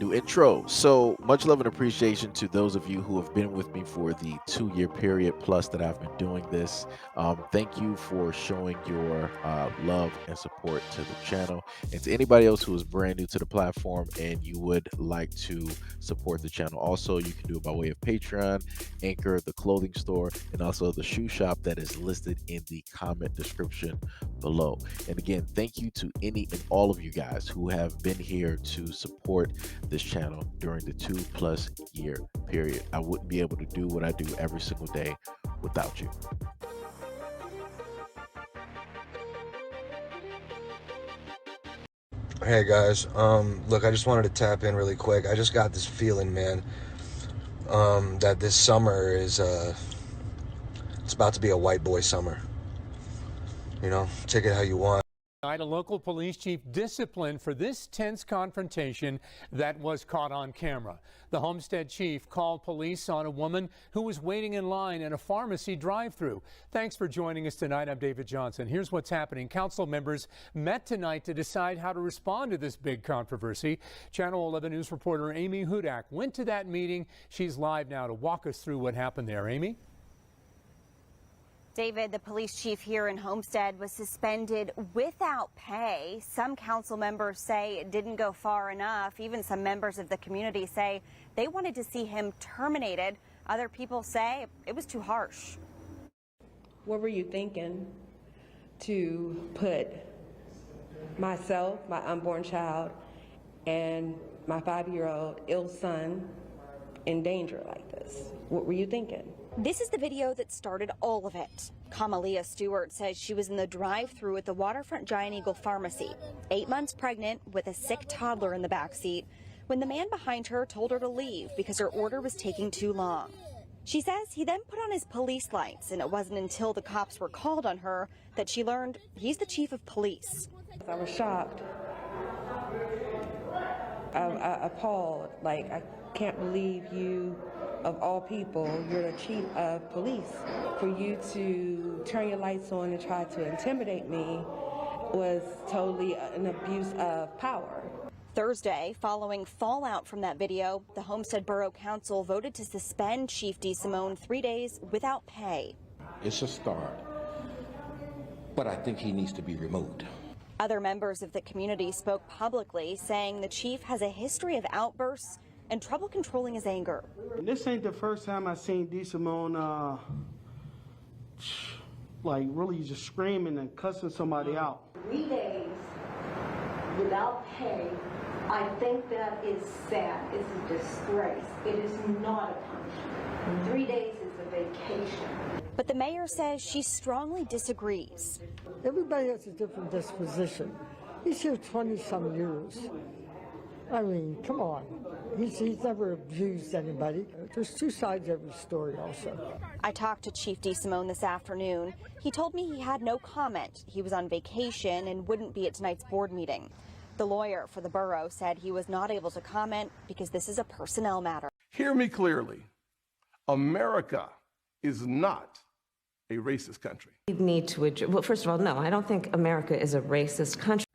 New intro. So much love and appreciation to those of you who have been with me for the 2 year period plus that I've been doing this. Thank you for showing your love and support to the channel. And to anybody else who is brand new to the platform and you would like to support the channel, also you can do it by way of Patreon, Anchor, the clothing store, and also the shoe shop that is listed in the comment description below. And again, thank you to any and all of you guys who have been here to support this channel during the 2+ year period. I wouldn't be able to do what I do every single day without you. Hey guys, look, I just wanted to tap in really quick. I just got this feeling, man, that this summer is, it's about to be a white boy summer. You know, take it how you want. A local police chief disciplined for this tense confrontation that was caught on camera. The Homestead chief called police on a woman who was waiting in line in a pharmacy drive-through. Thanks for joining us tonight. I'm David Johnson. Here's what's happening. Council members met tonight to decide how to respond to this big controversy. Channel 11 News reporter Amy Hudak went to that meeting. She's live now to walk us through what happened there. Amy? David, the police chief here in Homestead was suspended without pay. Some council members say it didn't go far enough. Even some members of the community say they wanted to see him terminated. Other people say it was too harsh. What were you thinking to put myself, my unborn child, and my 5-year-old ill son in danger like this? What were you thinking? This is the video that started all of it. Kamalia Stewart says she was in the drive-thru at the Waterfront Giant Eagle Pharmacy, 8 months pregnant with a sick toddler in the backseat, when the man behind her told her to leave because her order was taking too long. She says he then put on his police lights, and it wasn't until the cops were called on her that she learned he's the chief of police. I was shocked, appalled, like, I can't believe you, of all people, you're the chief of police. For you to turn your lights on and try to intimidate me was totally an abuse of power. Thursday, following fallout from that video, the Homestead Borough Council voted to suspend Chief DeSimone 3 days without pay. It's a start, but I think he needs to be removed. Other members of the community spoke publicly, saying the chief has a history of outbursts and trouble controlling his anger. This ain't the first time I seen DeSimone like really just screaming and cussing somebody out. 3 days without pay, I think that is sad. It's a disgrace. It is not a punishment. 3 days is a vacation. But the mayor says she strongly disagrees. Everybody has a different disposition. He's here 20-some years. I mean, come on. He's never abused anybody. There's two sides to every story also. I talked to Chief DeSimone this afternoon. He told me he had no comment. He was on vacation and wouldn't be at tonight's board meeting. The lawyer for the borough said he was not able to comment because this is a personnel matter. Hear me clearly. America is not a racist country. We need to address, well, first of all, no, I don't think America is a racist country.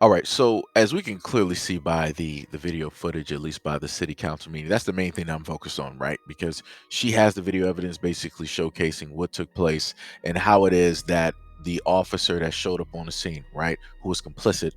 All right, so as we can clearly see by the video footage, at least by the city council meeting, that's the main thing I'm focused on, right? Because she has the video evidence basically showcasing what took place and how it is that the officer that showed up on the scene, right, who was complicit,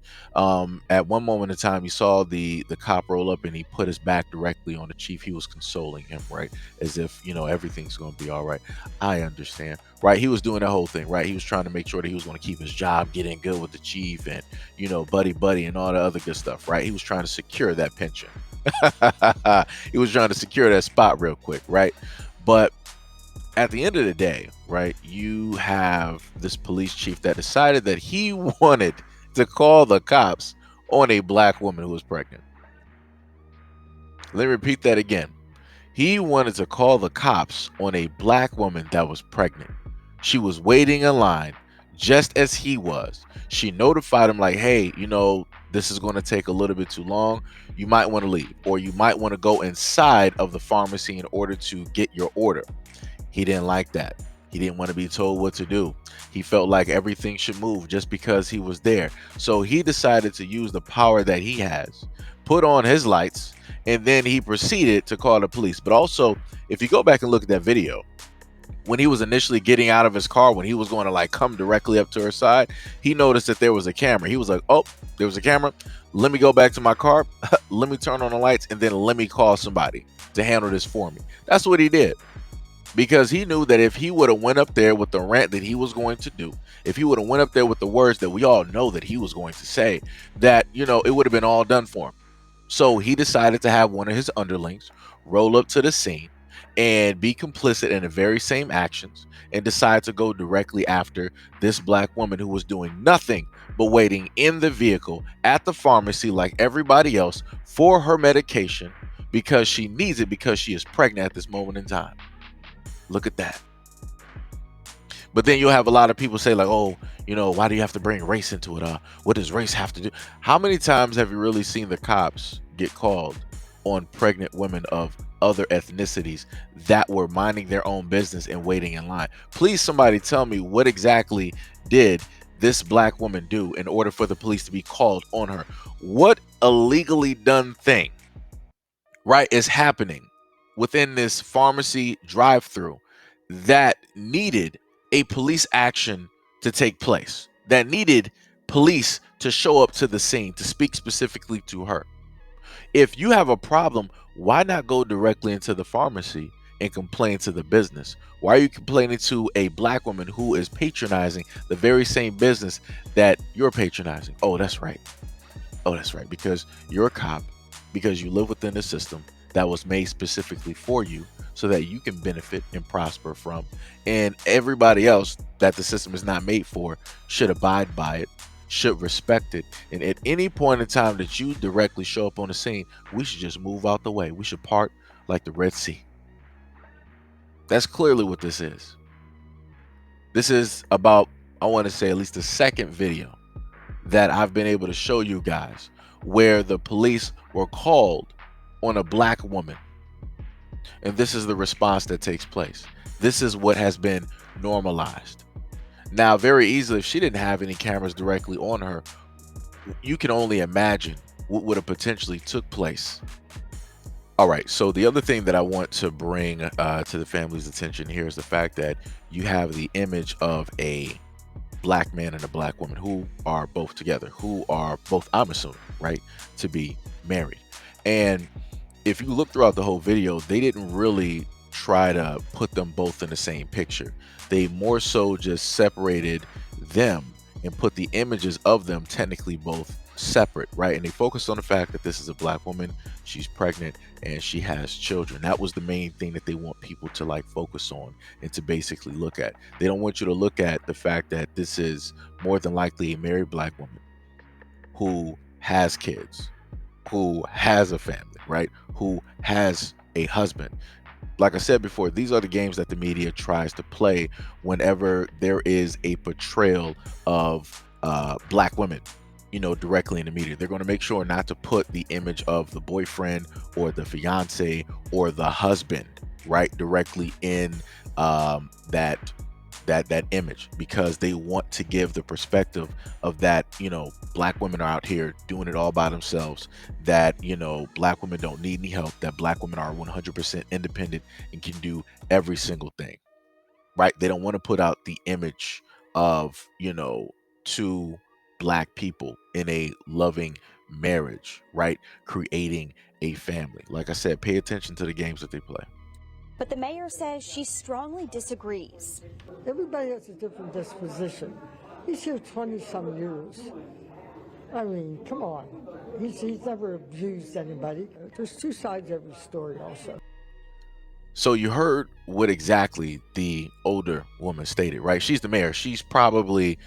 at one moment in time, you saw the cop roll up and he put his back directly on the chief. He was consoling him, right, as if, you know, everything's going to be all right. I understand, right? He was doing the whole thing, right? He was trying to make sure that he was going to keep his job, get in good with the chief, and, you know, buddy and all the other good stuff, right? He was trying to secure that pension. He was trying to secure that spot real quick, right? But at the end of the day, right, you have this police chief that decided that he wanted to call the cops on a black woman who was pregnant. Let me repeat that again. He wanted to call the cops on a black woman that was pregnant. She was waiting in line just as he was. She notified him like, hey, you know, this is going to take a little bit too long. You might want to leave, or you might want to go inside of the pharmacy in order to get your order. He didn't like that. He didn't want to be told what to do. He felt like everything should move just because he was there. So he decided to use the power that he has put on his lights, and then he proceeded to call the police. But also, if you go back and look at that video, when he was initially getting out of his car, when he was going to like come directly up to her side, he noticed that there was a camera. He was like, oh, there was a camera. Let me go back to my car. Let me turn on the lights, and then let me call somebody to handle this for me. That's what he did. Because he knew that if he would have went up there with the rant that he was going to do, if he would have went up there with the words that we all know that he was going to say, that, you know, it would have been all done for him. So he decided to have one of his underlings roll up to the scene and be complicit in the very same actions, and decide to go directly after this black woman who was doing nothing but waiting in the vehicle at the pharmacy like everybody else for her medication, because she needs it, because she is pregnant at this moment in time. Look at that. But then you'll have a lot of people say like, oh, you know, why do you have to bring race into it? What does race have to do? How many times have you really seen the cops get called on pregnant women of other ethnicities that were minding their own business and waiting in line? Please, somebody tell me, what exactly did this black woman do in order for the police to be called on her? What illegally done thing, right, is happening within this pharmacy drive-through that needed a police action to take place, that needed police to show up to the scene to speak specifically to her? If you have a problem, why not go directly into the pharmacy and complain to the business? Why are you complaining to a black woman who is patronizing the very same business that you're patronizing? Oh, that's right. Oh, that's right. Because you're a cop, because you live within a system that was made specifically for you so that you can benefit and prosper from. And everybody else that the system is not made for should abide by it, should respect it. And at any point in time that you directly show up on the scene, we should just move out the way. We should part like the Red Sea. That's clearly what this is. This is about, I want to say, at least the second video that I've been able to show you guys where the police were called on a black woman. And this is the response that takes place. This is what has been normalized. Now, very easily, if she didn't have any cameras directly on her, you can only imagine what would have potentially took place. All right, so the other thing that I want to bring to the family's attention here is the fact that you have the image of a black man and a black woman who are both together, who are both, I'm assuming, right, to be married. And if you look throughout the whole video, they didn't really try to put them both in the same picture. They more so just separated them and put the images of them technically both separate, right? And they focused on the fact that this is a black woman, she's pregnant, and she has children. That was the main thing that they want people to like focus on and to basically look at. They don't want you to look at the fact that this is more than likely a married black woman who has kids, who has a family, right? Who has a husband. Like I said before, these are the games that the media tries to play whenever there is a portrayal of black women, you know, directly in the media. They're going to make sure not to put the image of the boyfriend or the fiance or the husband, right, directly in that image, because they want to give the perspective of that, you know, black women are out here doing it all by themselves, that, you know, black women don't need any help, that black women are 100% independent and can do every single thing, right? They don't want to put out the image of, you know, two black people in a loving marriage, right, creating a family. Like I said, pay attention to the games that they play. But the mayor says she strongly disagrees. Everybody has a different disposition. He's here 20-some years. I mean, come on. He's never abused anybody. There's two sides to every story also. So you heard what exactly the older woman stated, right? She's the mayor. She's probably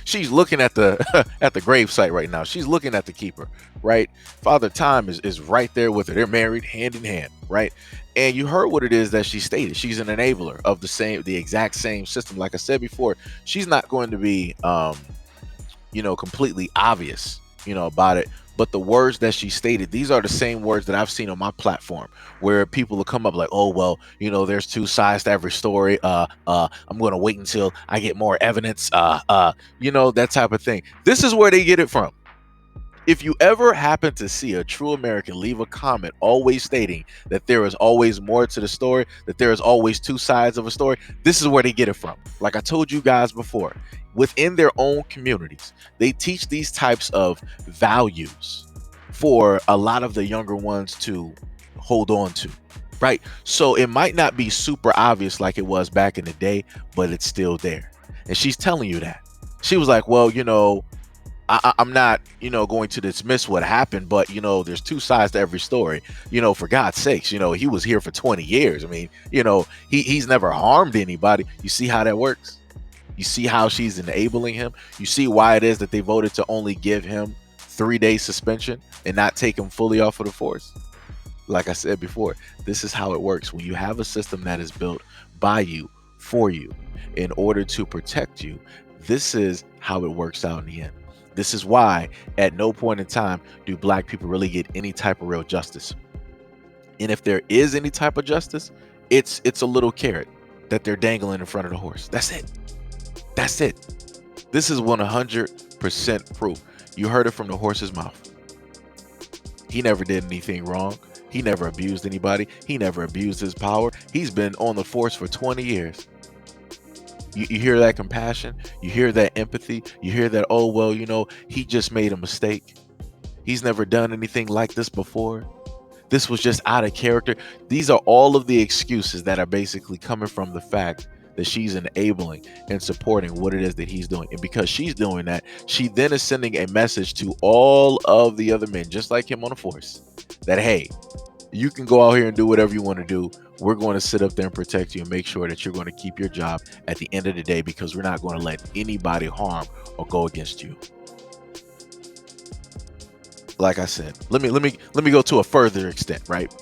she's looking at the at the gravesite right now. She's looking at the keeper, right? Father Time is right there with her. They're married hand in hand, right? And you heard what it is that she stated. She's an enabler of the exact same system. Like I said before, she's not going to be you know, completely obvious, you know, about it. But the words that she stated, these are the same words that I've seen on my platform, where people will come up like, oh, well, you know, there's two sides to every story. I'm going to wait until I get more evidence, you know, that type of thing. This is where they get it from. If you ever happen to see a true American leave a comment always stating that there is always more to the story, that there is always two sides of a story, this is where they get it from. Like I told you guys before, within their own communities, they teach these types of values for a lot of the younger ones to hold on to, right? So it might not be super obvious like it was back in the day, but it's still there. And she's telling you that. She was like, well, I'm not, going to dismiss what happened, but, there's two sides to every story. For God's sakes, he was here for 20 years. I mean, he's never harmed anybody. You see how that works? You see how she's enabling him? You see why it is that they voted to only give him 3-day suspension and not take him fully off of the force? Like I said before, this is how it works. When you have a system that is built by you, for you, in order to protect you, this is how it works out in the end. This is why at no point in time do black people really get any type of real justice. And if there is any type of justice, it's a little carrot that they're dangling in front of the horse. That's it. That's it. This is 100% proof. You heard it from the horse's mouth. He never did anything wrong. He never abused anybody. He never abused his power. He's been on the force for 20 years. You hear that compassion, you hear that empathy, you hear that, oh, well, he just made a mistake. He's never done anything like this before. This was just out of character. These are all of the excuses that are basically coming from the fact that she's enabling and supporting what it is that he's doing. And because she's doing that, she then is sending a message to all of the other men, just like him on the force, that, hey, you can go out here and do whatever you want to do. We're going to sit up there and protect you and make sure that you're going to keep your job at the end of the day, because we're not going to let anybody harm or go against you. Like I said, let me go to a further extent, right?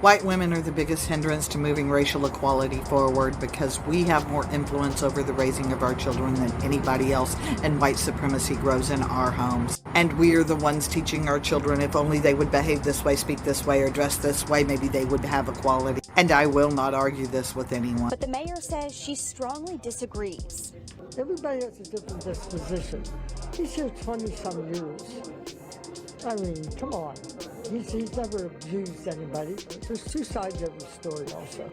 White women are the biggest hindrance to moving racial equality forward because we have more influence over the raising of our children than anybody else, and white supremacy grows in our homes. And we are the ones teaching our children if only they would behave this way, speak this way, or dress this way, maybe they would have equality. And I will not argue this with anyone. But the mayor says she strongly disagrees. Everybody has a different disposition. He's here 20-some years. I mean, come on. He's never abused anybody. There's two sides to every story also.